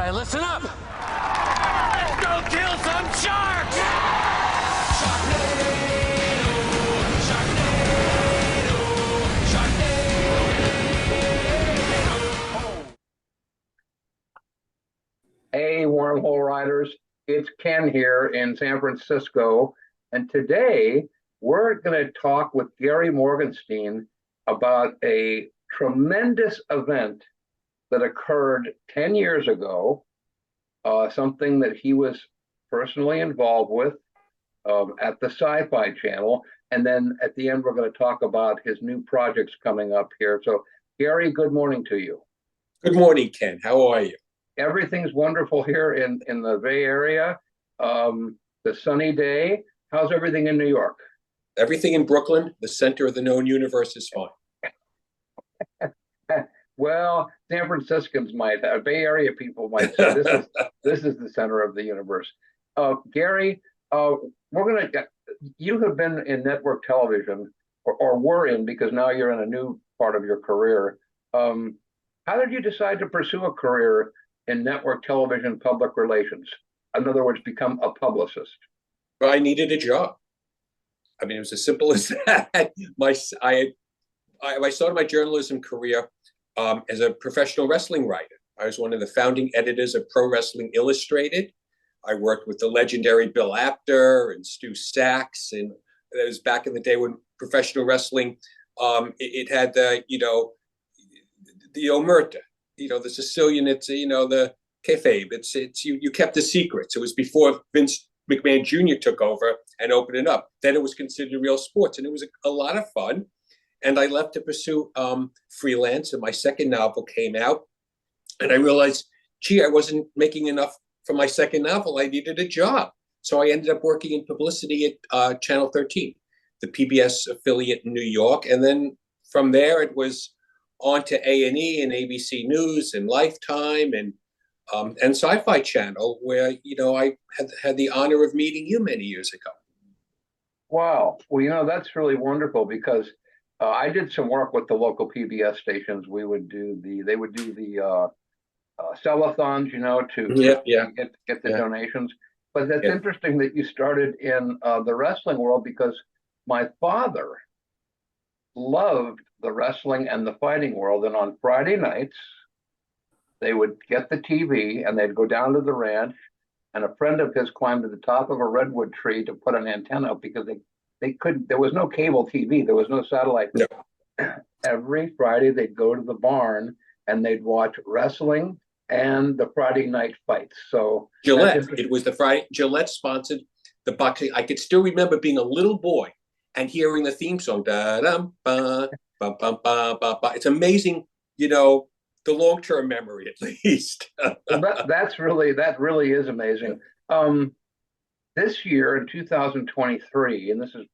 right, listen up. Let's go kill some sharks! Sharknado, Sharknado, Sharknado. Hey, wormhole riders, it's Ken here in San Francisco, and today we're going to talk with Gary Morgenstein about a tremendous event that occurred 10 years ago, something that he was personally involved with at the Sci-Fi Channel. And then at the end, we're going to talk about his new projects coming up here. So, Gary, good morning to you. Good morning, Ken. How are you? Everything's wonderful here in the Bay Area. The sunny day. How's everything in New York? Everything in Brooklyn, the center of the known universe, is fine. Well, San Franciscans might, Bay Area people might say this is the center of the universe. Gary, you have been in network television, or were in, because now you're in a new part of your career. How did you decide to pursue a career in network television public relations? In other words, become a publicist? Well, I needed a job. I mean, it was as simple as that. I started my journalism career as a professional wrestling writer. I was one of the founding editors of Pro Wrestling Illustrated. I worked with the legendary Bill Apter and Stu Sachs, and it was back in the day when professional wrestling, it had the omerta, the Sicilian, it's the kayfabe. It's you kept the secrets. It was before Vince McMahon Jr. took over and opened it up. Then it was considered real sports, and it was a lot of fun. And I left to pursue freelance, and my second novel came out, and I realized, gee, I wasn't making enough for my second novel. I needed a job. So I ended up working in publicity at Channel 13, the PBS affiliate in New York. And then from there, it was on to A&E and ABC News and Lifetime and Sci-Fi Channel, where, I had the honor of meeting you many years ago. Wow. Well, that's really wonderful, because I did some work with the local PBS stations. They would do the sell-a-thons, to get the donations. But that's interesting that you started in the wrestling world, because my father loved the wrestling and the fighting world. And on Friday nights, they would get the TV and they'd go down to the ranch, and a friend of his climbed to the top of a redwood tree to put an antenna up, because they couldn't, there was no cable TV, there was no satellite. No. Every Friday they'd go to the barn and they'd watch wrestling and the Friday night fights. So Gillette, it was the Friday, Gillette sponsored the boxing. I could still remember being a little boy and hearing the theme song. Da dum ba ba ba ba ba ba. It's amazing, the long-term memory, at least. that really is amazing. This year in 2023, and this is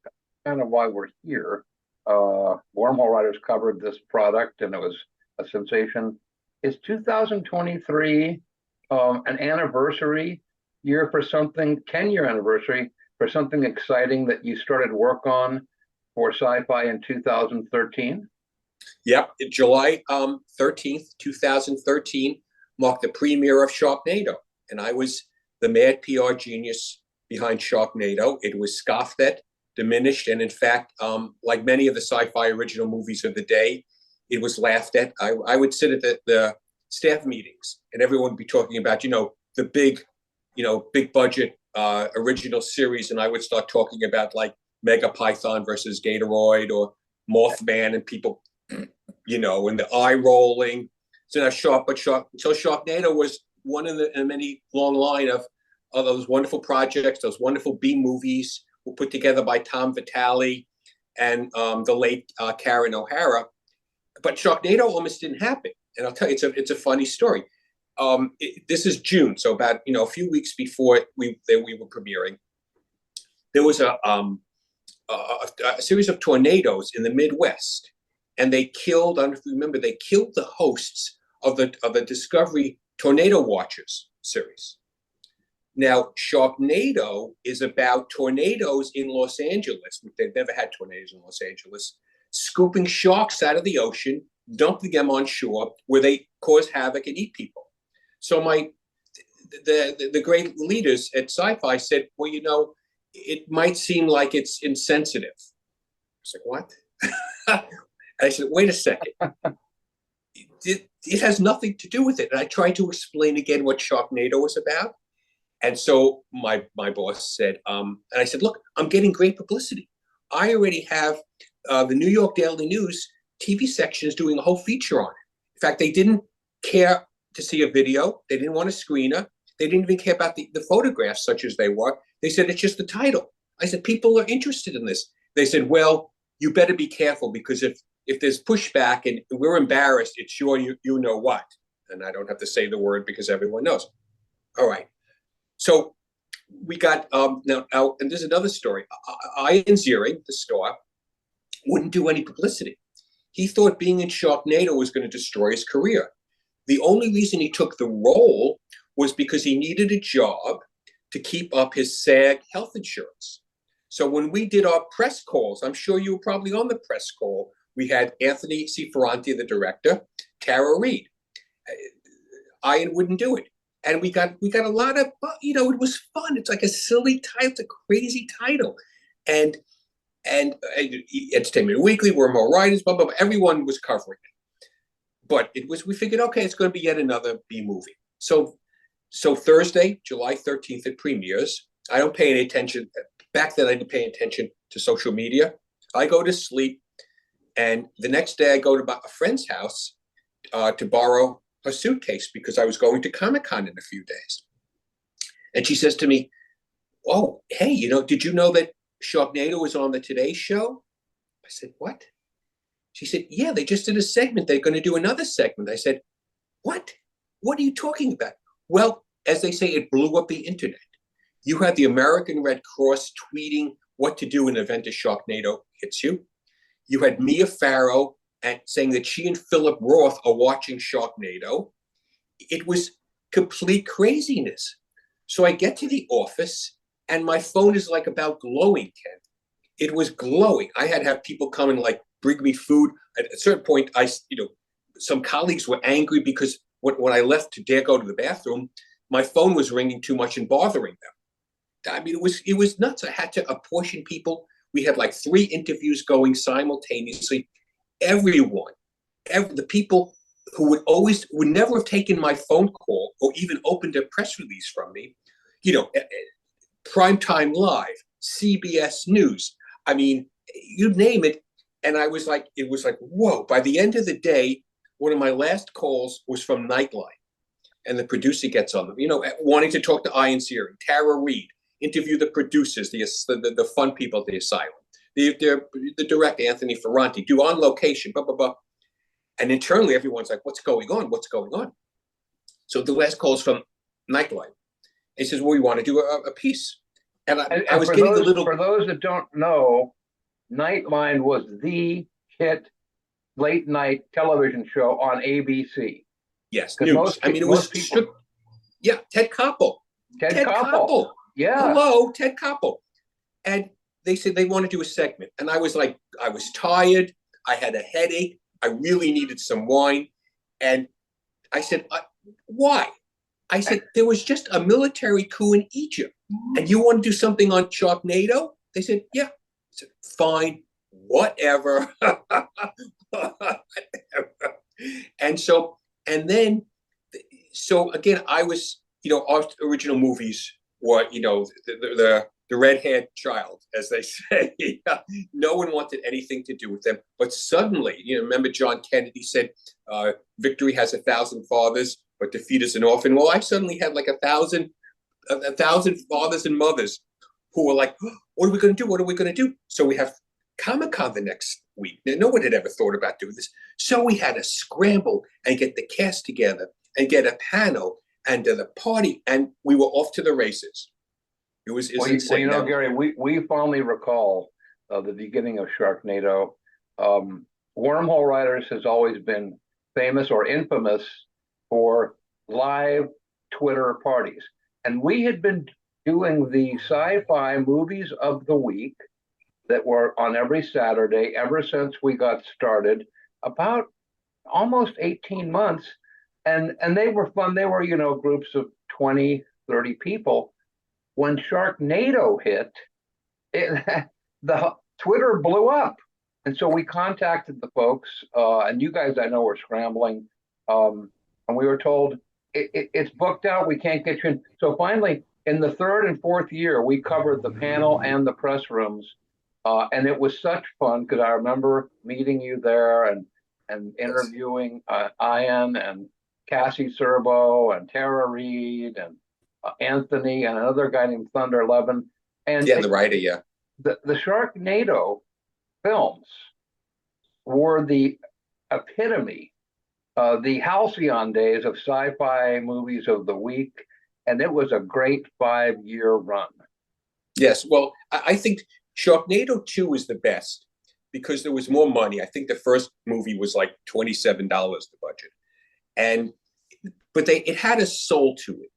kind of why we're here, Wormhole Riders covered this product, and it was a sensation. Is 2023 an anniversary year for something, 10-year anniversary for something exciting that you started work on for Sci-Fi in 2013? Yep, July 13th, 2013 marked the premiere of Sharknado, and I was the mad PR genius behind Sharknado. It was scoffed at, diminished, and in fact, like many of the sci-fi original movies of the day, it was laughed at. I would sit at the staff meetings, and everyone would be talking about, the big budget original series, and I would start talking about like Mega Python versus Gatoroid or Mothman, and people, and the eye rolling. So Sharknado was one in the many long line of those wonderful projects, those wonderful B movies were put together by Tom Vitale and the late Karen O'Hara. But Sharknado almost didn't happen. And I'll tell you, it's a funny story. This is June, so about a few weeks before we were premiering, there was a series of tornadoes in the Midwest, and they killed. I don't know if you remember, they killed the hosts of the Discovery Tornado Watchers series. Now, Sharknado is about tornadoes in Los Angeles. They've never had tornadoes in Los Angeles, scooping sharks out of the ocean, dumping them on shore where they cause havoc and eat people. So my the great leaders at Sci-Fi said, well, you know, it might seem like it's insensitive. I was like, what? I said, wait a second. It has nothing to do with it. And I tried to explain again what Sharknado was about. And so my boss said, and I said, look, I'm getting great publicity. I already have the New York Daily News TV section is doing a whole feature on it. In fact, they didn't care to see a video. They didn't want a screener. They didn't even care about the photographs, such as they were. They said, it's just the title. I said, people are interested in this. They said, well, you better be careful, because if there's pushback and we're embarrassed, it's sure you know what. And I don't have to say the word because everyone knows. All right. So we got, now, and there's another story. Ian Ziering, the star, wouldn't do any publicity. He thought being in Sharknado was going to destroy his career. The only reason he took the role was because he needed a job to keep up his SAG health insurance. So when we did our press calls, I'm sure you were probably on the press call, we had Anthony C. Ferranti, the director, Tara Reid. Ian wouldn't do it. And we got a lot of, you know, it was fun. It's like a silly title, it's a crazy title. And Entertainment Weekly, we're more writers, blah, blah, blah. Everyone was covering it. But we figured, okay, it's going to be yet another B movie. So Thursday, July 13th, it premieres. I don't pay any attention. Back then, I didn't pay attention to social media. I go to sleep. And the next day, I go to a friend's house to borrow her suitcase because I was going to Comic-Con in a few days. And she says to me, oh, hey, you know, did you know that Sharknado was on the Today Show? I said, what? She said, yeah, they just did a segment. They're going to do another segment. I said, what? What are you talking about? Well, as they say, it blew up the internet. You had the American Red Cross tweeting what to do in the event a Sharknado hits you. You had Mia Farrow saying that she and Philip Roth are watching Sharknado. It was complete craziness. So I get to the office and my phone is like about glowing, Ken. It was glowing. I had to have people come and like bring me food. At a certain point, some colleagues were angry because when I left to dare go to the bathroom, my phone was ringing too much and bothering them. I mean, it was nuts. I had to apportion people. We had like 3 interviews going simultaneously. The people who would never have taken my phone call or even opened a press release from me, you know, Primetime Live, CBS News. I mean, you name it. And it was like, whoa. By the end of the day, one of my last calls was from Nightline. And the producer gets on them, you know, wanting to talk to Ian Ziering, Tara Reid, interview the producers, the fun people at the asylum, the director, Anthony Ferranti, do on location, blah, blah, blah. And internally, everyone's like, what's going on? What's going on? So the last call is from Nightline. He says, well, we want to do a piece. And I was getting a little... For those that don't know, Nightline was the hit late night television show on ABC. Yes, news. I mean, it was... Yeah, Ted Koppel. Ted Koppel. Yeah. Hello, Ted Koppel. And they said they want to do a segment. And I was like, I was tired. I had a headache. I really needed some wine. And I said, why? I said, there was just a military coup in Egypt. And you want to do something on Sharknado? They said, yeah. I said, fine, whatever. So again, I was, you know, our original movies were, you know, the red-haired child, as they say. No one wanted anything to do with them. But suddenly, you know, remember John Kennedy said, victory has 1,000 fathers, but defeat is an orphan. Well, I suddenly had like 1,000 fathers and mothers who were like, oh, what are we going to do? What are we going to do? So we have Comic-Con the next week. Now, no one had ever thought about doing this. So we had to scramble and get the cast together and get a panel and the party. And we were off to the races. It was insane. Well, you know, Gary, we fondly recall the beginning of Sharknado. Wormhole Writers has always been famous or infamous for live Twitter parties. And we had been doing the sci-fi movies of the week that were on every Saturday ever since we got started, about almost 18 months. And they were fun. They were, you know, groups of 20, 30 people. When Sharknado hit, the Twitter blew up. And so we contacted the folks, and you guys I know were scrambling, and we were told it's booked out. We can't get you in. So finally, in the third and fourth year, we covered the panel and the press rooms, and it was such fun because I remember meeting you there and interviewing Ian and Cassie Serbo and Tara Reid and Anthony and another guy named Thunder Levin. And yeah, the writer, yeah. The Sharknado films were the epitome, the halcyon days of sci-fi movies of the week, and it was a great 5-year run. Yes, well, I think Sharknado 2 is the best because there was more money. I think the first movie was like $27 the budget, but it had a soul to it.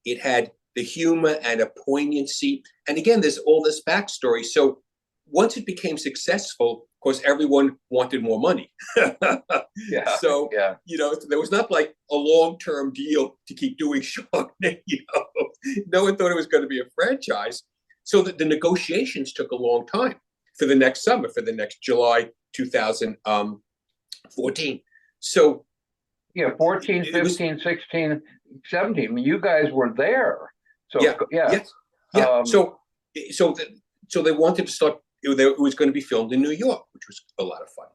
It had the humor and a poignancy, and again, there's all this backstory. So once it became successful, of course, everyone wanted more money. Yeah. So, yeah. There was not like a long-term deal to keep doing Sharknado. No one thought it was going to be a franchise. So the negotiations took a long time for the next summer, for the next July 2014. So, 14, 15, 16, 17. I mean, you guys were there. So, yeah. Yes. Yeah. So they wanted to start. It was going to be filmed in New York, which was a lot of fun.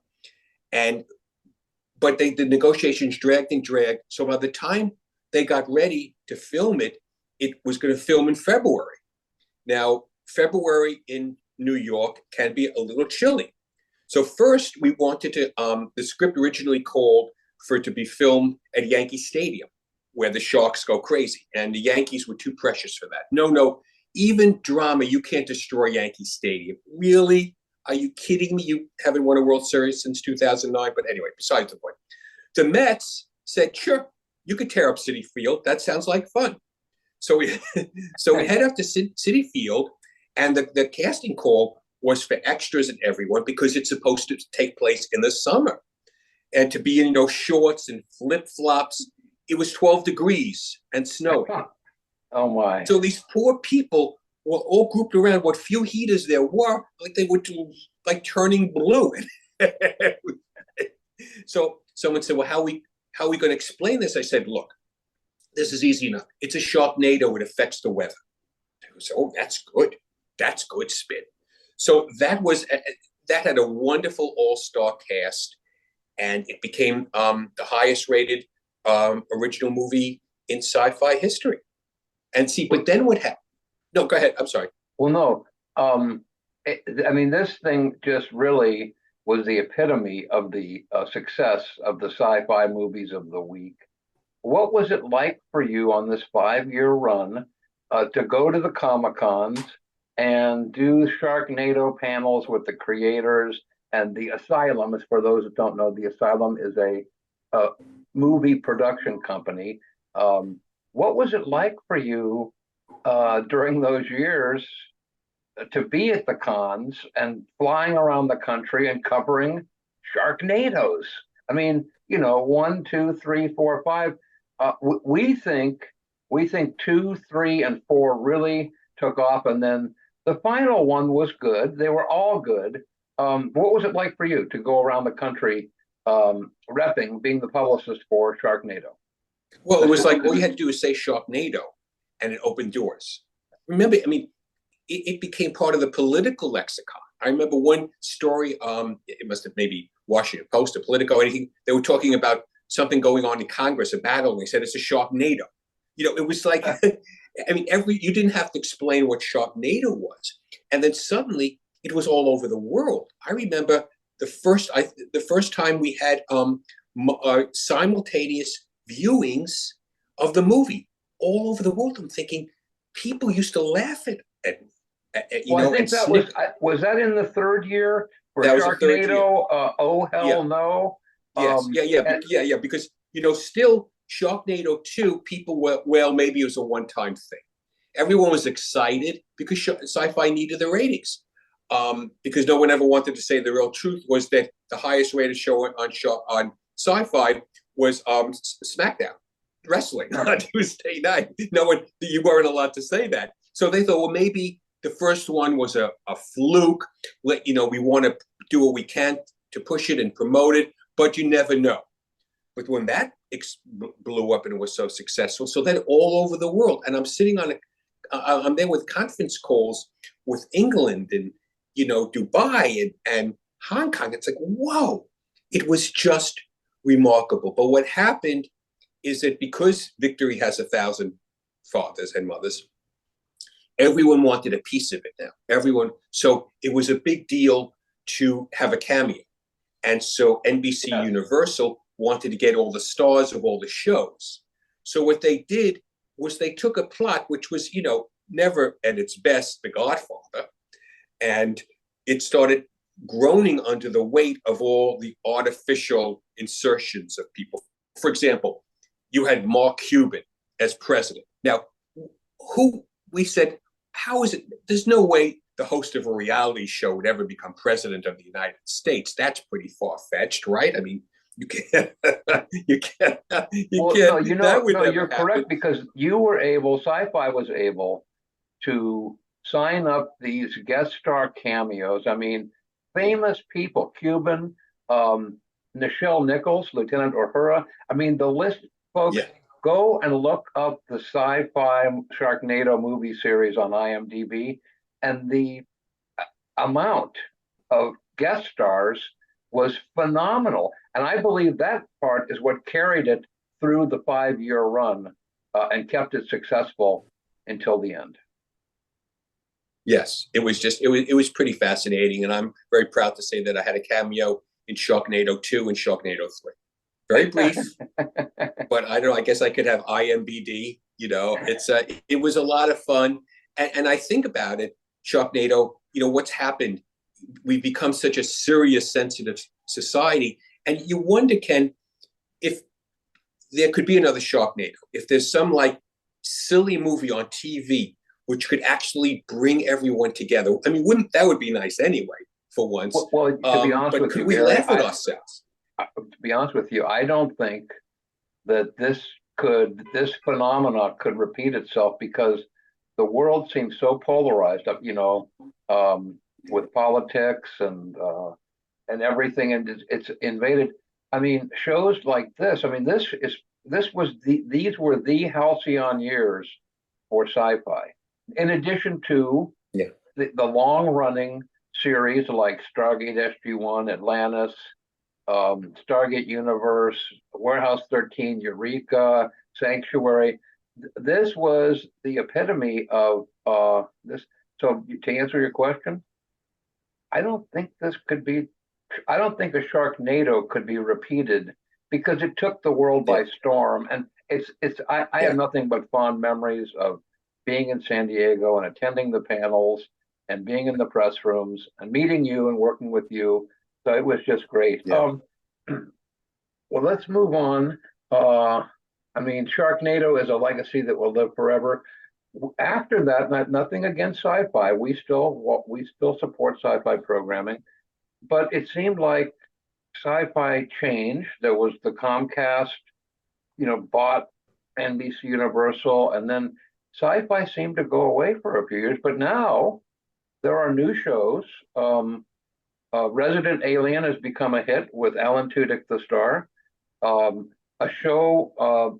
But the negotiations dragged and dragged. So by the time they got ready to film it, it was going to film in February. Now, February in New York can be a little chilly. So first, we wanted to. The script originally called for it to be filmed at Yankee Stadium, where the Sharks go crazy, and the Yankees were too precious for that. No. Even drama, you can't destroy Yankee Stadium. Really? Are you kidding me? You haven't won a World Series since 2009. But anyway, besides the point. The Mets said, sure, you could tear up Citi Field. That sounds like fun. So we head up to Citi Field, and the casting call was for extras and everyone because it's supposed to take place in the summer. And to be in shorts and flip-flops, it was 12 degrees and snowing. Oh my! So these poor people were all grouped around what few heaters there were, like they were turning blue. So someone said, "Well, how are we going to explain this?" I said, "Look, this is easy enough. It's a Sharknado. It affects the weather." They would say, "Oh, that's good. That's good spin." So that had a wonderful all-star cast, and it became the highest-rated original movie in sci-fi history. And see, but then what happened? No, go ahead. I'm sorry. Well, no. I mean, this thing just really was the epitome of the success of the sci-fi movies of the week. What was it like for you on this 5-year run to go to the Comic-Cons and do Sharknado panels with the creators and the Asylum? As for those that don't know, the Asylum is a movie production company. What was it like for you during those years to be at the cons and flying around the country and covering Sharknadoes? I mean, 1, 2, 3, 4, 5. We think 2, 3, and 4 really took off, and then the final one was good. They were all good. What was it like for you to go around the country repping, being the publicist for Sharknado? Well, it was like all you had to do was say Sharknado, and it opened doors. Remember, I mean, it became part of the political lexicon. I remember one story, it must have maybe Washington Post or Politico, anything. They were talking about something going on in Congress, a battle, and they said it's a Sharknado. It was like, I mean, you didn't have to explain what Sharknado was. And then suddenly it was all over the world. I remember the first time we had simultaneous viewings of the movie all over the world. I'm thinking people used to laugh at me. I think that was that in the third year for Sharknado? Oh hell no! Yes, because still Sharknado 2, people were, well, maybe it was a one-time thing. Everyone was excited because sci-fi needed the ratings. Because no one ever wanted to say the real truth was that the highest rated show on sci-fi was SmackDown. wrestling on Tuesday night. No one, you weren't allowed to say that. So they thought, well, maybe the first one was a fluke. We want to do what we can to push it and promote it, but you never know. But when that blew up and it was so successful, so then all over the world, and I'm sitting on I'm there with conference calls with England and Dubai and Hong Kong. It's like, whoa, it was just remarkable. But what happened is that because Victory has 1,000 fathers and mothers, everyone wanted a piece of it now. Everyone. So it was a big deal to have a cameo. And so NBC Universal wanted to get all the stars of all the shows. So what they did was they took a plot, which was, never at its best, The Godfather, and it started groaning under the weight of all the artificial insertions of people. For example, you had Mark Cuban as president. Now, we said, how is it? There's no way the host of a reality show would ever become president of the United States. That's pretty far-fetched, right? I mean, you can't. You can't. No, you're correct, because you were able. Sci-Fi was able to sign up these guest star cameos. I mean, famous people: Cuban, Nichelle Nichols, Lieutenant Uhura. I mean, the list, folks. Yeah. Go and look up the Sci-Fi Sharknado movie series on IMDb, and the amount of guest stars was phenomenal. And I believe that part is what carried it through the 5-year run and kept it successful until the end. Yes, it was pretty fascinating. And I'm very proud to say that I had a cameo in Sharknado 2 and Sharknado 3. Very brief, but I don't know, I guess I could have IMBD, it was a lot of fun. And I think about it, Sharknado, what's happened, we've become such a serious, sensitive society. And you wonder, Ken, if there could be another Sharknado, if there's some like silly movie on TV, which could actually bring everyone together. I mean, that would be nice anyway, for once. Well, to be honest with you, we Gary, laugh at ourselves? To be honest with you, I don't think that this phenomena could repeat itself, because the world seems so polarized up, with politics and everything, and it's invaded. I mean, shows like this. I mean, these were the halcyon years for sci-fi. In addition to the long running series like Stargate SG-1, Atlantis, Stargate Universe, Warehouse 13, Eureka, Sanctuary. This was the epitome of this. So to answer your question, I don't think a Sharknado could be repeated, because it took the world by storm. And I have nothing but fond memories of being in San Diego and attending the panels and being in the press rooms and meeting you and working with you. So it was just great. Yeah. Well, let's move on. I mean, Sharknado is a legacy that will live forever. After that, nothing against sci-fi. We still support sci-fi programming, but it seemed like sci-fi changed. There was the Comcast, bought NBC Universal, and then sci-fi seemed to go away for a few years. But now there are new shows. Resident Alien has become a hit with Alan Tudyk, the star. A show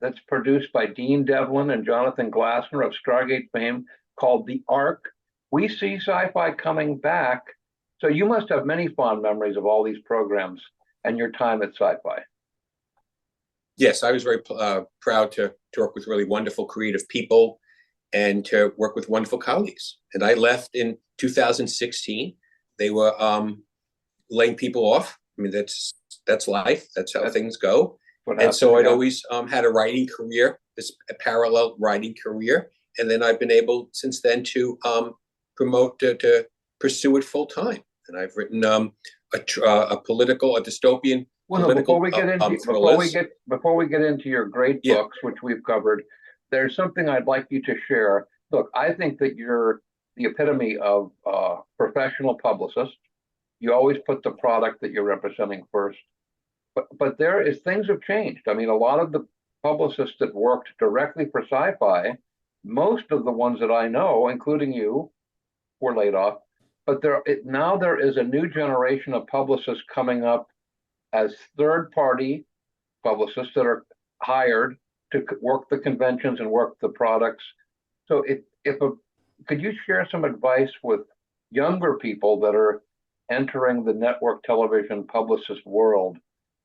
that's produced by Dean Devlin and Jonathan Glassner of Stargate fame called The Ark. We see sci-fi coming back. So you must have many fond memories of all these programs and your time at Sci-Fi. Yes, I was very proud to work with really wonderful, creative people and to work with wonderful colleagues. And I left in 2016. They were laying people off. I mean, that's life. That's how things go. And so I'd always had a writing career, a parallel writing career. And then I've been able since then to promote to pursue it full time. And I've written a dystopian. Well, no, before we get into your great books, which we've covered, there's something I'd like you to share. Look, I think that you're the epitome of professional publicist. You always put the product that you're representing first. But things have changed. I mean, a lot of the publicists that worked directly for sci-fi, most of the ones that I know, including you, were laid off. But now there is a new generation of publicists coming up as third-party publicists that are hired to work the conventions and work the products. So could you share some advice with younger people that are entering the network television publicist world?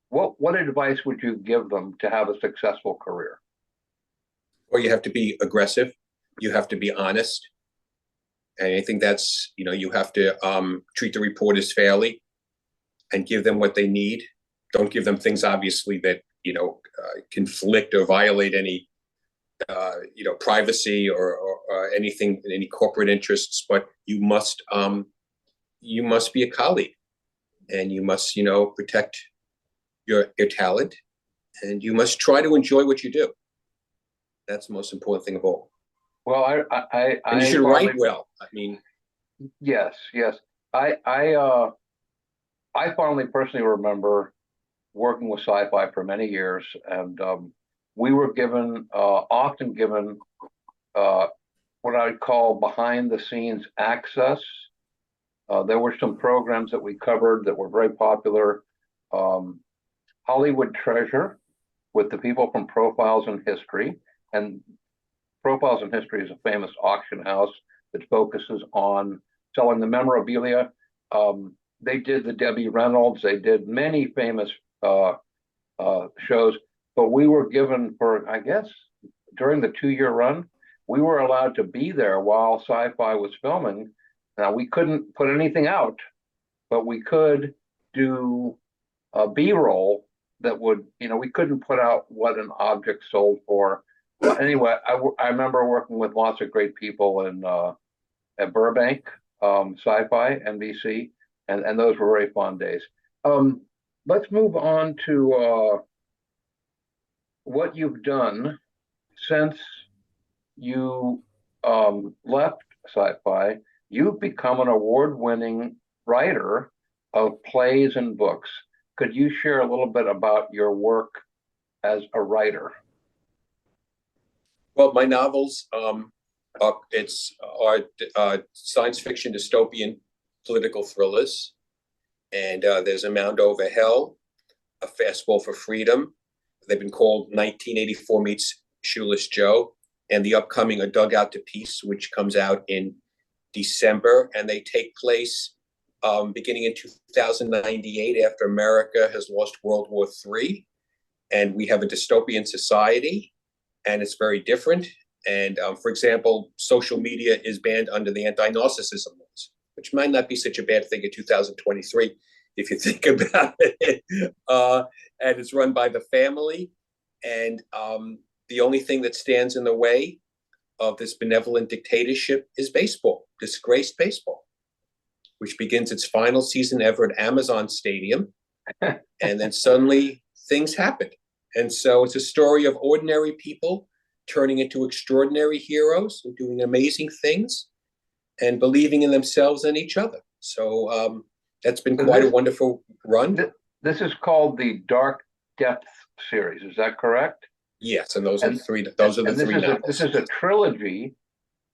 What advice would you give them to have a successful career? Well, you have to be aggressive. You have to be honest. And I think that's, you have to treat the reporters fairly and give them what they need. Don't give them things, obviously, that, conflict or violate any, privacy or anything, any corporate interests. But you must be a colleague, and you must, protect your talent, and you must try to enjoy what you do. That's the most important thing of all. Well, and you should write well. I mean, yes. I fondly personally remember working with sci-fi for many years, and we were often given what I'd call behind the scenes access. There were some programs that we covered that were very popular. Hollywood Treasure with the people from Profiles in History. And Profiles in History is a famous auction house that focuses on selling the memorabilia. They did the Debbie Reynolds. They did many famous shows. But we were given for, I guess, during the 2-year run, we were allowed to be there while sci-fi was filming. Now, we couldn't put anything out, but we could do a B-roll that would, we couldn't put out what an object sold for. But anyway, I remember working with lots of great people at Burbank, Sci-Fi, NBC, and those were very fun days. Let's move on to what you've done since you left Sci-Fi. You've become an award-winning writer of plays and books. Could you share a little bit about your work as a writer? Well, my novels, are science fiction, dystopian, political thrillers. And there's A Mound Over Hell, A Fastball for Freedom. They've been called 1984 Meets Shoeless Joe, and the upcoming A Dugout For Peace, which comes out in December. And they take place beginning in 2098 after America has lost World War III. And we have a dystopian society, and it's very different. And for example, social media is banned under the anti-narcissism laws, which might not be such a bad thing in 2023 if you think about it. And it's run by the family. And the only thing that stands in the way of this benevolent dictatorship is baseball, disgraced baseball, which begins its final season ever at Amazon Stadium. And then suddenly things happen. And so it's a story of ordinary people turning into extraordinary heroes and doing amazing things and believing in themselves and each other. So that's been quite a wonderful run. This is called the Dark Depth series. Is that correct? Yes, and those are the three. Those are the three novels. This is a trilogy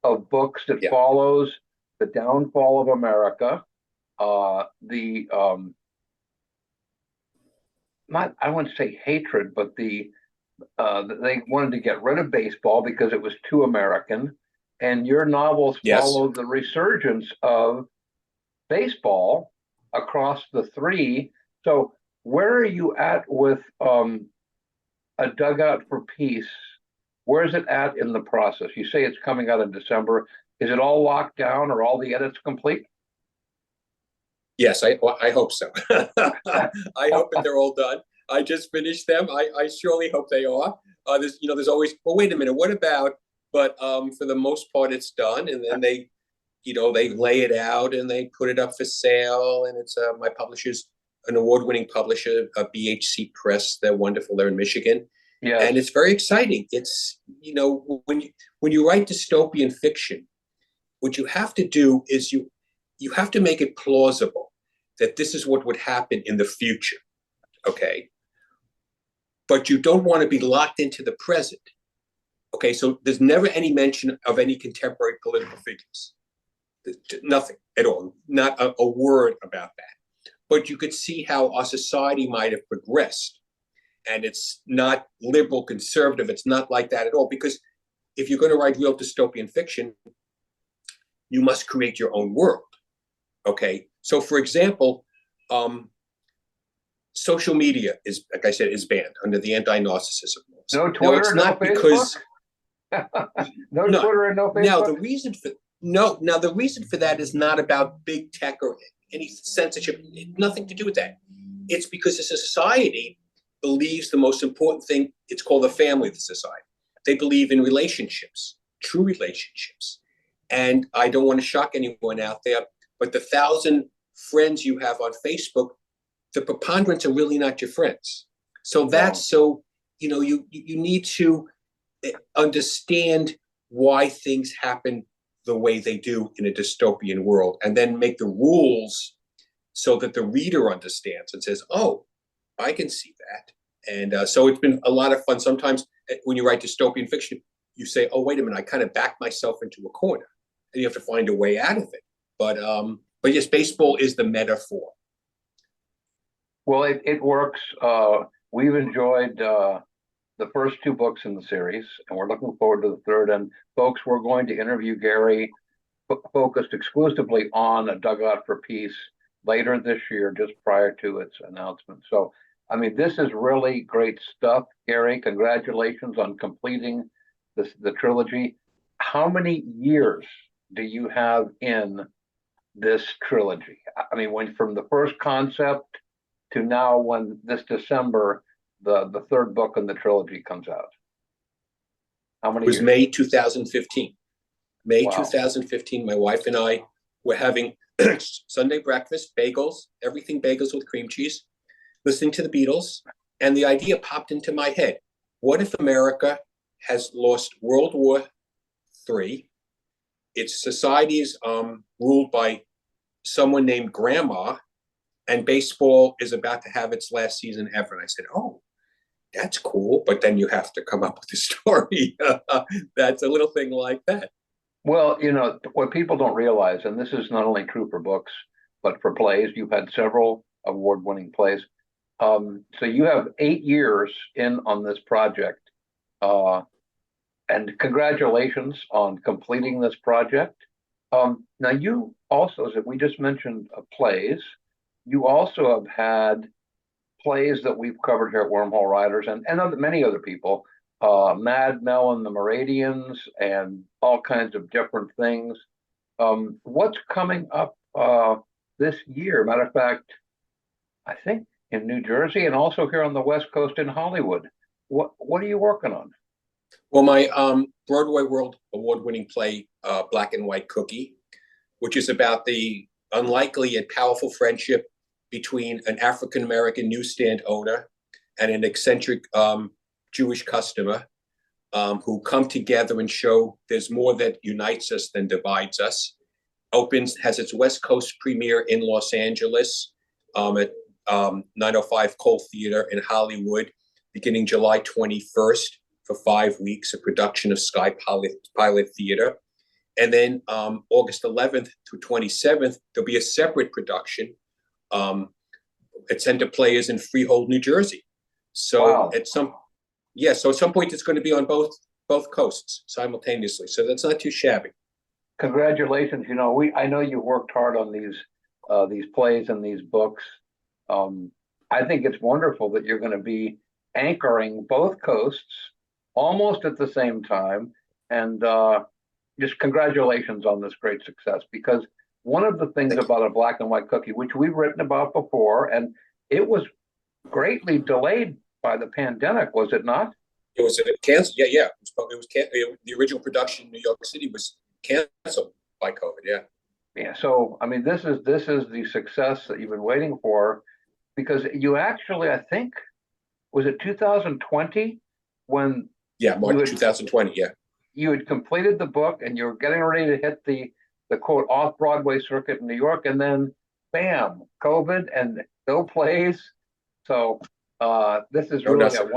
of books that follows the downfall of America. I wouldn't say hatred, but they wanted to get rid of baseball because it was too American. And your novels follow the resurgence of baseball across the three. So where are you at with A Dugout For Peace? Where is it at in the process? You say it's coming out in December. Is it all locked down? Or all the edits complete? Yes, I hope so. I hope that they're all done. I just finished them. I surely hope they are. There's always, well, wait a minute, what about? But for the most part, it's done. And then they lay it out and they put it up for sale. And it's my publisher's an award-winning publisher, BHC Press. They're wonderful. They're in Michigan. Yeah. And it's very exciting. It's, when you write dystopian fiction, what you have to do is you have to make it plausible that this is what would happen in the future. Okay. but you don't want to be locked into the present. Okay, so there's never any mention of any contemporary political figures. Nothing at all, not a word about that. But you could see how our society might have progressed. And it's not liberal conservative. It's not like that at all. Because if you're going to write real dystopian fiction, you must create your own world. Okay, so for example, social media is, like I said, is banned under the anti-narcissism laws. No Twitter, no Facebook. Because no Twitter and no Facebook. Now the reason for that is not about big tech or any censorship. Nothing to do with that. It's because the society believes the most important thing. It's called the family of the society. They believe in relationships, true relationships. And I don't want to shock anyone out there, but the 1,000 friends you have on Facebook, the preponderance are really not your friends. So that's you need to understand why things happen the way they do in a dystopian world, and then make the rules so that the reader understands and says, oh, I can see that. And so it's been a lot of fun. Sometimes when you write dystopian fiction, you say, oh, wait a minute, I kind of backed myself into a corner, and you have to find a way out of it. But yes, baseball is the metaphor. Well, it works. We've enjoyed the first 2 books in the series, and we're looking forward to the third. And folks, we're going to interview Gary, focused exclusively on A Dugout for Peace later this year, just prior to its announcement. So, I mean, this is really great stuff, Gary. Congratulations on completing the trilogy. How many years do you have in this trilogy? I mean, from the first concept to now, when this December, the third book in the trilogy comes out? How many years? It was May 2015. May Wow. 2015, my wife and I were having Sunday breakfast, bagels, everything bagels with cream cheese, listening to the Beatles, and the idea popped into my head. What if America has lost World War III? Its society is ruled by someone named Grandma, and baseball is about to have its last season ever. And I said, oh, that's cool. But then you have to come up with a story that's a little thing like that. Well, what people don't realize, and this is not only true for books, but for plays, you've had several award-winning plays. So you have 8 years in on this project. And congratulations on completing this project. Now, you also, as we just mentioned, plays. You also have had plays that we've covered here at Wormhole Writers, and many other people, Mad Mel and the Meridians, and all kinds of different things. What's coming up this year? Matter of fact, I think in New Jersey and also here on the West Coast in Hollywood. What are you working on? Well, my Broadway World Award-winning play, Black and White Cookie, which is about the unlikely and powerful friendship between an African-American newsstand owner and an eccentric Jewish customer who come together and show there's more that unites us than divides us. Has its West Coast premiere in Los Angeles at 905 Cole Theater in Hollywood, beginning July 21st for 5 weeks, a production of Sky Pilot Theater. And then August 11th through 27th, there'll be a separate production at Center Players in Freehold, New Jersey. So wow. at some point it's going to be on both coasts simultaneously. So that's not too shabby. Congratulations. I know you worked hard on these plays and these books. I think it's wonderful that you're going to be anchoring both coasts almost at the same time. And just congratulations on this great success, because one of the things about A Black and White Cookie, which we've written about before, and it was greatly delayed by the pandemic, was it not? It was canceled. Yeah. The original production in New York City was canceled by COVID. Yeah. Yeah. So I mean, this is the success that you've been waiting for, because you actually, I think, was it 2020 when? Yeah, March 2020. Yeah. You had completed the book and you were getting ready to hit the quote off-Broadway circuit in New York, and then bam, COVID and no plays. So This is No, really nothing.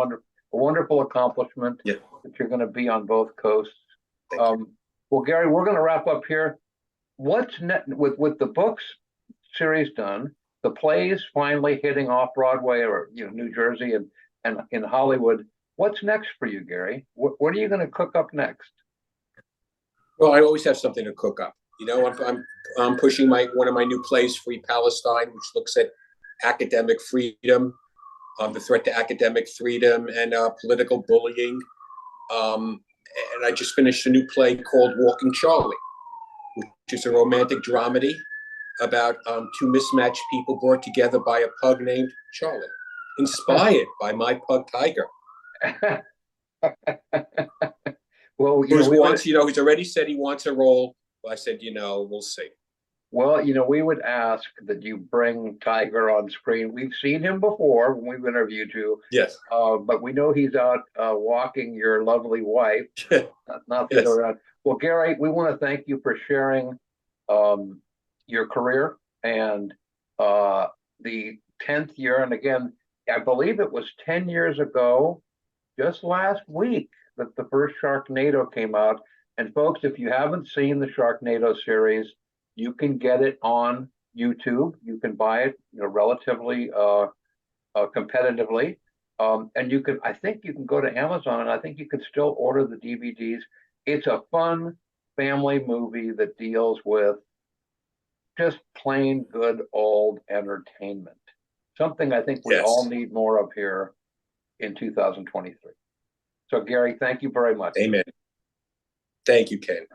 a wonderful accomplishment Yeah. that you're going to be on both coasts. Thank you. Well, Gary, we're going to wrap up here. What's next with the books series done, the plays finally hitting off Broadway or New Jersey and in Hollywood? What's next for you, Gary? What are you going to cook up next? Well, I always have something to cook up. I'm pushing one of my new plays, Free Palestine, which looks at academic freedom, the threat to academic freedom, and political bullying. And I just finished a new play called Walking Charlie, which is a romantic dramedy about two mismatched people brought together by a pug named Charlie, inspired by my pug Tiger. Well, he's already said he wants a role. I said, we'll see. Well, we would ask that you bring Tiger on screen. We've seen him before when we've interviewed you. Yes. But we know he's out walking your lovely wife, not the other way around. Well, Gary, we want to thank you for sharing your career and the 10th year. And again, I believe it was 10 years ago, just last week, that the first Sharknado came out. And folks, if you haven't seen the Sharknado series, you can get it on YouTube. You can buy it, relatively competitively. And I think you can go to Amazon, and I think you can still order the DVDs. It's a fun family movie that deals with just plain good old entertainment. Something I think we all need more of here in 2023. So, Gary, thank you very much. Amen. Thank you, Ken.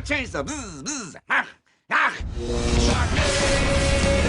Change the bzz, bzz, ah, ah. Sharknado.